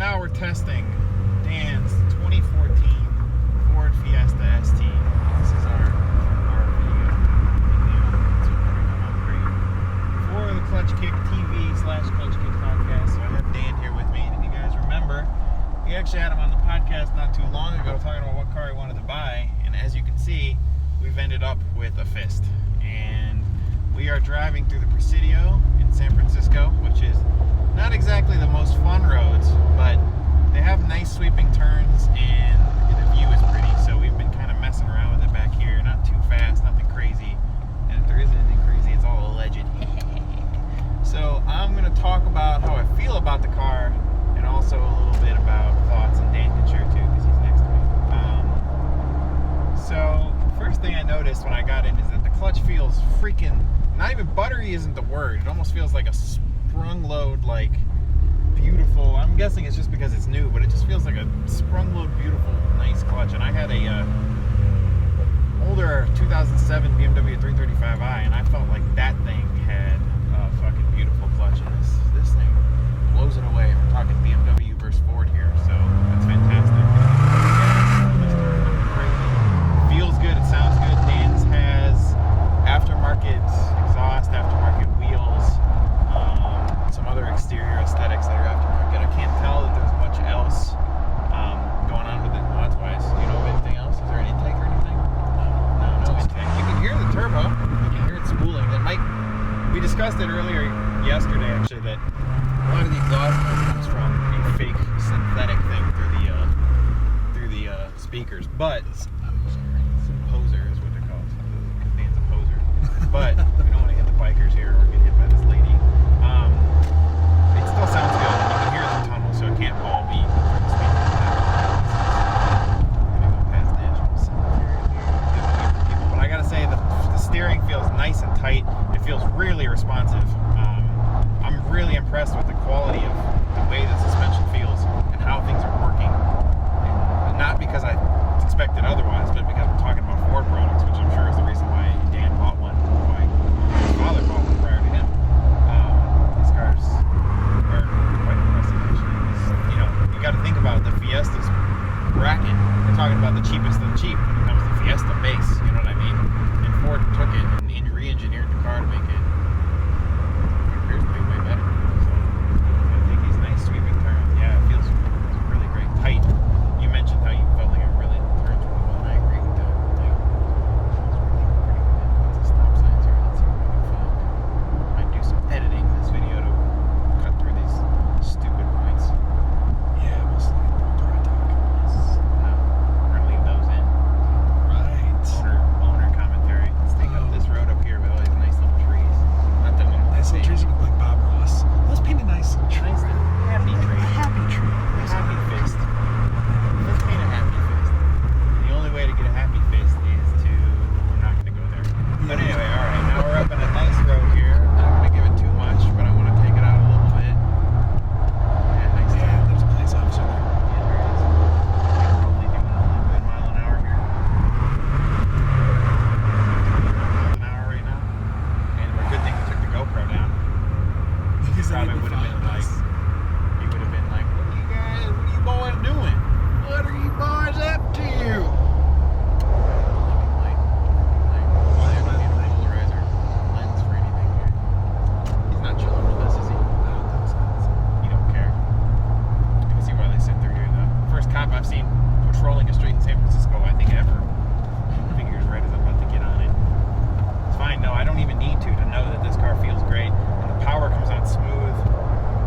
now we're testing Dan's 2014 Ford Fiesta ST. This is our video. It's coming out great for the Clutchkick TV / Clutchkick podcast. So I have Dan here with me. And if you guys remember, we actually had him on the podcast not too long ago talking about what car he wanted to buy. And as you can see, we've ended up with a Fiesta. And we are driving through the Presidio in San Francisco, which is not exactly the most fun roads, but they have nice sweeping turns and the view is pretty. So we've been kind of messing around with it back here, not too fast, nothing crazy. And if there is anything crazy, it's all alleged. So I'm going to talk about how I feel about the car and also a little bit about thoughts, and Dan can share too because he's next to me. So first thing I noticed when I got in is that the clutch feels freaking, not even buttery isn't the word, it almost feels like a sprung load, like beautiful. I'm guessing it's just because it's new, but it just feels like a sprung load, beautiful, nice clutch. And I had a older 2007 BMW 335i, and I felt like that thing had a fucking beautiful clutch. And this thing blows it away. We're talking BMW versus Ford here, so that's fantastic. Feels good. It sounds good. Dan's has aftermarket exhaust, aftermarket wheels, some other exterior aesthetics that are aftermarket. I can't tell that there's much else going on with it mods-wise. Do you know of anything else? Is there an intake or anything? No intake. You can hear the turbo. You can hear it spooling. We discussed it earlier yesterday, actually, that a lot of the exhaust noise comes from a fake synthetic thing through the speakers, but poser is what they're called, because Dan's a poser. But we don't want to hit the bikers here or get hit by this lady. It still sounds good, and you can hear it in the tunnel, so it can't all be from the speakers. I'm gonna go past the edge of the cemetery here, but I gotta say the steering feels nice and tight. It feels really responsive. I'm really impressed with the quality of the way the suspension feels and how things are working, and not because I expected otherwise, but because we're talking about Ford products, which I'm sure is the reason why Dan bought one, why his father bought one prior to him. These cars are quite impressive, actually. You got to think about the Fiesta's bracket. We're talking about the cheapest of the cheap when it comes to Fiesta base, you know what I mean? And Ford took it and re-engineered the car to make it appears to be way better. So, I take these nice sweeping turns. Yeah, it feels really great. Tight. You mentioned how you felt like it really turns really well, and I agree with that. Yeah. It's really pretty good. Lots of stop signs here. Let's see what we can find. Might do some editing in this video to cut through these stupid points. Yeah, mostly car talk. No, we're gonna leave those in. Right. Owner commentary. Let's take up this road up here with all these nice little trees. Not that one. Nice little trees like Bob Ross. Let's paint a nice little tree. Nice little happy tree. A happy tree. A happy fist. Let's paint a happy fist. And the only way to get a happy fist is to... We're not going to go there. But anyway, alright, now we're up in a nice road here. I'm not going to give it too much, but I want to take it out a little bit. Yeah, next time. There's a police officer there. Yeah, there is. We're probably doing a little bit mile an hour here. 50 miles an hour right now. And a good thing we took the GoPro down. He probably would have been like... He would have been like, what are you boys doing? What are you boys up to? Polarizer lens for anything here. He's not chilling with us, is he? I don't think so. He don't care. You can see why they sit through here, though. First cop I've seen patrolling a street in San Francisco, I think, ever. Figures right as I'm about to get on it. It's fine. No, I don't even need to know that this car feels great. And the power comes out smooth.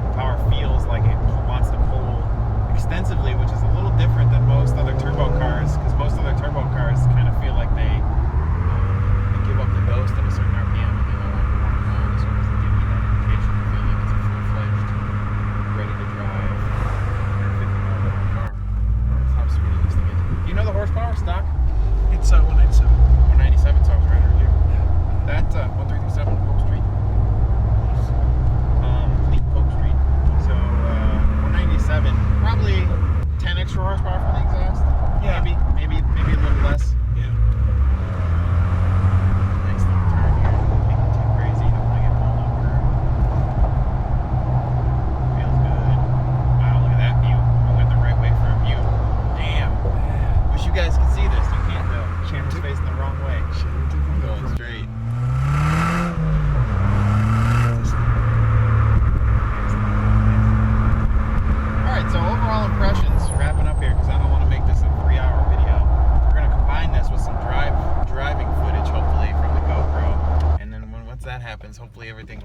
The power feels like it wants to pull extensively, which is a little different than most other turbo cars, because most other turbo cars kind of feel like they give up the ghost at a certain RPM and they don't want to go. This one doesn't give me that indication. I feel like it's a full-fledged, ready to drive 150 mile an hour car. How sweet it is to get. Do you know the horsepower stock?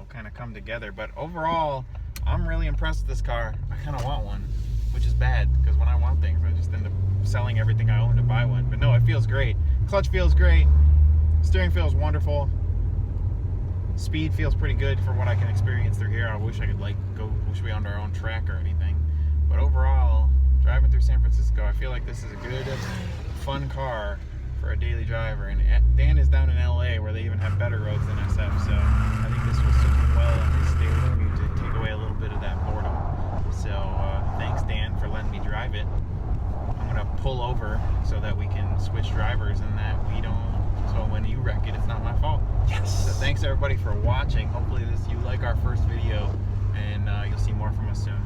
kind of come together. But overall, I'm really impressed with this car. I kind of want one, which is bad because when I want things, I just end up selling everything I own to buy one. But no, it feels great. Clutch feels great. Steering feels wonderful. Speed feels pretty good for what I can experience through here. I wish I could wish we owned our own track or anything. But overall, driving through San Francisco, I feel like this is a good, fun car for a daily driver. And Dan is down in LA where they even have better roads than SF, so I think this will suit him well in his state to take away a little bit of that boredom. So thanks, Dan, for letting me drive it. I'm gonna pull over so that we can switch drivers and that we don't, so when you wreck it, it's not my fault. Yes. So thanks everybody for watching. Hopefully you like our first video, and you'll see more from us soon.